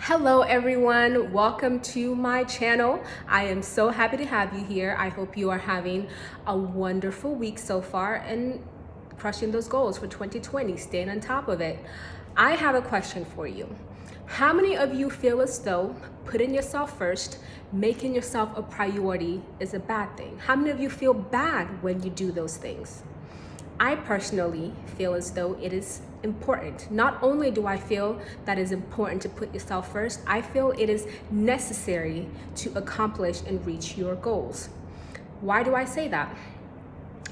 Hello everyone, welcome to my channel. I am so happy to have you here. I hope you are having a wonderful week so far and crushing those goals for 2020, staying on top of it. I have a question for you. How many of you feel as though putting yourself first, making yourself a priority is a bad thing? How many of you feel bad when you do those things? I personally feel as though it is important. Not only do I feel that it's important to put yourself first, I feel it is necessary to accomplish and reach your goals. Why do I say that?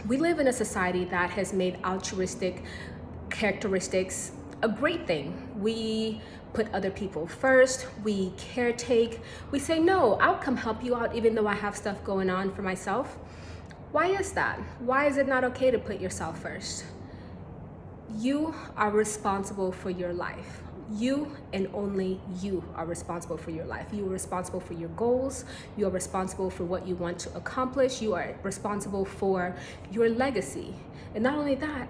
We live in a society that has made altruistic characteristics a great thing. We put other people first, we caretake, we say, no, I'll come help you out even though I have stuff going on for myself. Why is that? Why is it not okay to put yourself first? You are responsible for your life. You and only you are responsible for your life. You are responsible for your goals. You are responsible for what you want to accomplish. You are responsible for your legacy. And not only that,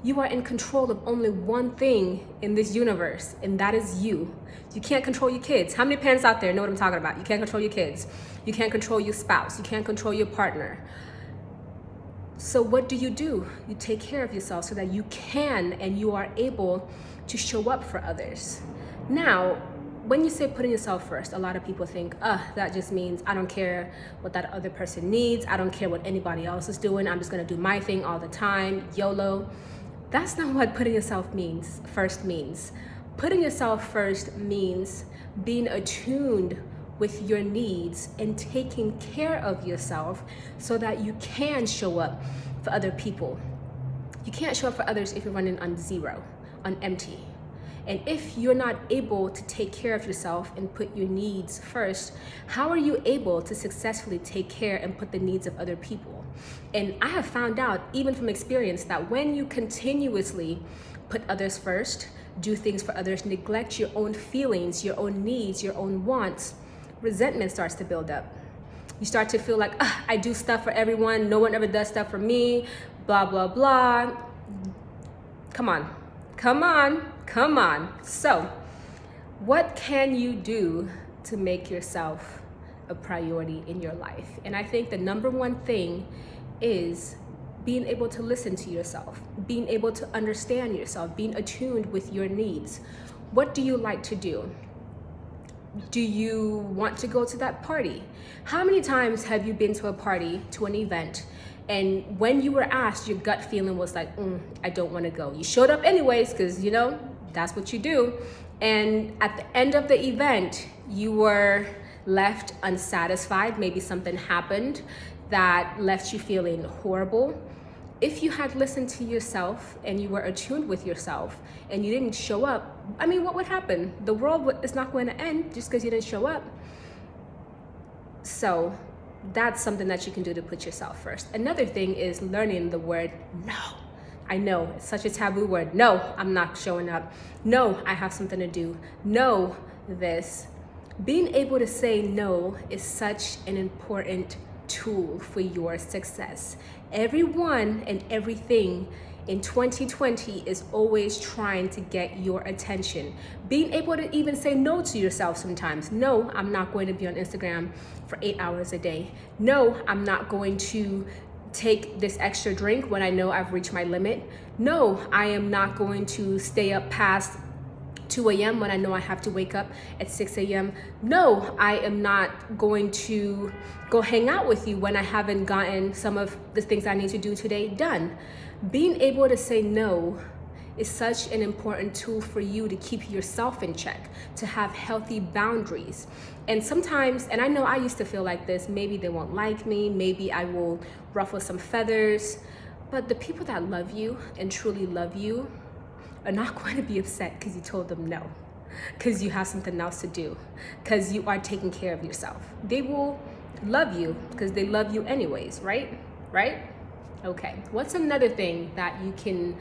you are in control of only one thing in this universe, and that is you. You can't control your kids. How many parents out there know what I'm talking about? You can't control your kids. You can't control your spouse. You can't control your partner. So what do? You take care of yourself so that you can and you are able to show up for others. Now, when you say putting yourself first, a lot of people think, that just means I don't care what that other person needs. I don't care what anybody else is doing. I'm just gonna do my thing all the time, YOLO. That's not what putting yourself first means. Putting yourself first means being attuned with your needs and taking care of yourself so that you can show up for other people. You can't show up for others if you're running on zero, on empty. And if you're not able to take care of yourself and put your needs first, how are you able to successfully take care and put the needs of other people? And I have found out, even from experience, that when you continuously put others first, do things for others, neglect your own feelings, your own needs, your own wants, resentment starts to build up. You start to feel like, I do stuff for everyone, no one ever does stuff for me, blah, blah, blah. Come on. So, what can you do to make yourself a priority in your life? And I think the number one thing is being able to listen to yourself, being able to understand yourself, being attuned with your needs. What do you like to do? Do you want to go to that party? How many times have you been to a party, to an event, and when you were asked, your gut feeling was like, I don't want to go. You showed up anyways, because that's what you do. And at the end of the event, you were left unsatisfied. Maybe something happened that left you feeling horrible. If you had listened to yourself and you were attuned with yourself and you didn't show up, what would happen? The world is not going to end just because you didn't show up. So that's something that you can do to put yourself first. Another thing is learning the word no. I know, it's such a taboo word. No, I'm not showing up. No, I have something to do. No, this. Being able to say no is such an important tool for your success. Everyone and everything in 2020 is always trying to get your attention. Being able to even say no to yourself sometimes. No, I'm not going to be on Instagram for 8 hours a day. No, I'm not going to take this extra drink when I know I've reached my limit. No, I am not going to stay up past 2 a.m. when I know I have to wake up at 6 a.m. No, I am not going to go hang out with you when I haven't gotten some of the things I need to do today done. Being able to say no is such an important tool for you to keep yourself in check, to have healthy boundaries. And sometimes, and I know I used to feel like this, maybe they won't like me, maybe I will ruffle some feathers, but the people that love you and truly love you are not going to be upset because you told them no, because you have something else to do, because you are taking care of yourself. They will love you because they love you anyways, right? Okay, what's another thing that you can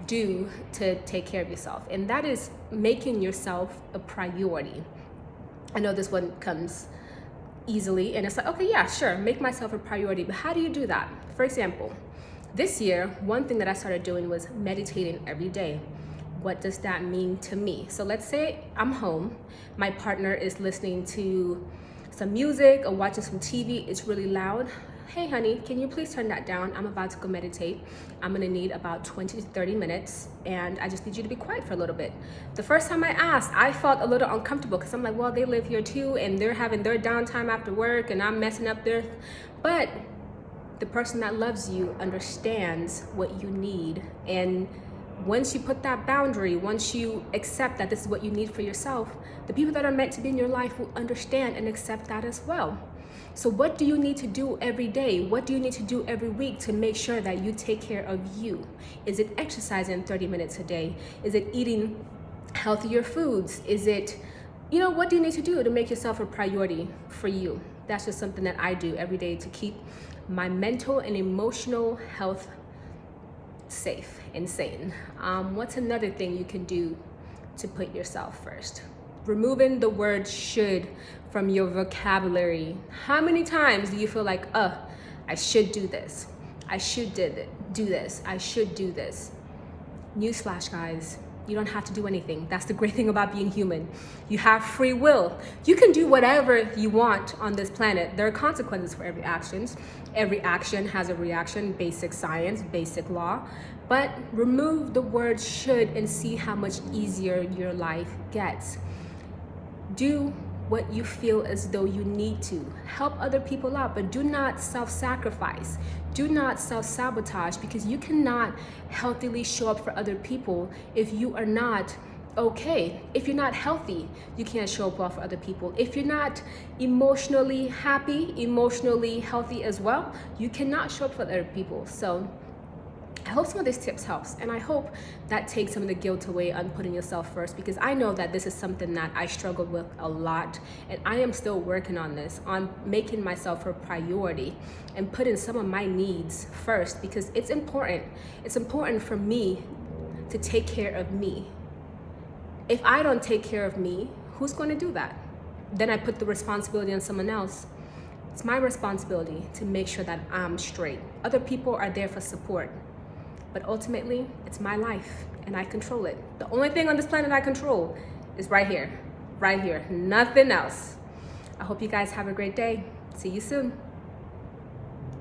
do to take care of yourself? And that is making yourself a priority. I know this one comes easily and it's like, okay, yeah, sure, make myself a priority, but how do you do that? For example, this year, one thing that I started doing was meditating every day. what does that mean to me? So let's say I'm home, my partner is listening to some music or watching some TV, it's really loud. Hey honey, can you please turn that down? I'm about to go meditate. I'm gonna need about 20 to 30 minutes and I just need you to be quiet for a little bit. The first time I asked, I felt a little uncomfortable because I'm like, well, they live here too and they're having their downtime after work and I'm messing up their, but the person that loves you understands what you need. And once you put that boundary, once you accept that this is what you need for yourself, the people that are meant to be in your life will understand and accept that as well. So what do you need to do every day? What do you need to do every week to make sure that you take care of you? Is it exercising 30 minutes a day? Is it eating healthier foods? Is it, what do you need to do to make yourself a priority for you? That's just something that I do every day to keep my mental and emotional health safe and sane. What's another thing you can do to put yourself first? Removing the word should from your vocabulary. How many times do you feel like, I should do this. I should do this. I should do this. Newsflash, guys. You don't have to do anything. That's the great thing about being human. You have free will. You can do whatever you want on this planet. There are consequences for every action. Every action has a reaction, basic science, basic law. But remove the word should and see how much easier your life gets. Do what you feel as though you need to. Help other people out, but do not self-sacrifice. Do not self-sabotage, because you cannot healthily show up for other people if you are not okay. If you're not healthy, you can't show up well for other people. If you're not emotionally happy, emotionally healthy as well, you cannot show up for other people. So I hope some of these tips helps, and I hope that takes some of the guilt away on putting yourself first, because I know that this is something that I struggled with a lot, and I am still working on this, on making myself a priority and putting some of my needs first, because it's important. It's important for me to take care of me. If I don't take care of me, who's going to do that? Then I put the responsibility on someone else. It's my responsibility to make sure that I'm straight. Other people are there for support. But ultimately, it's my life and I control it. The only thing on this planet I control is right here, nothing else. I hope you guys have a great day. See you soon.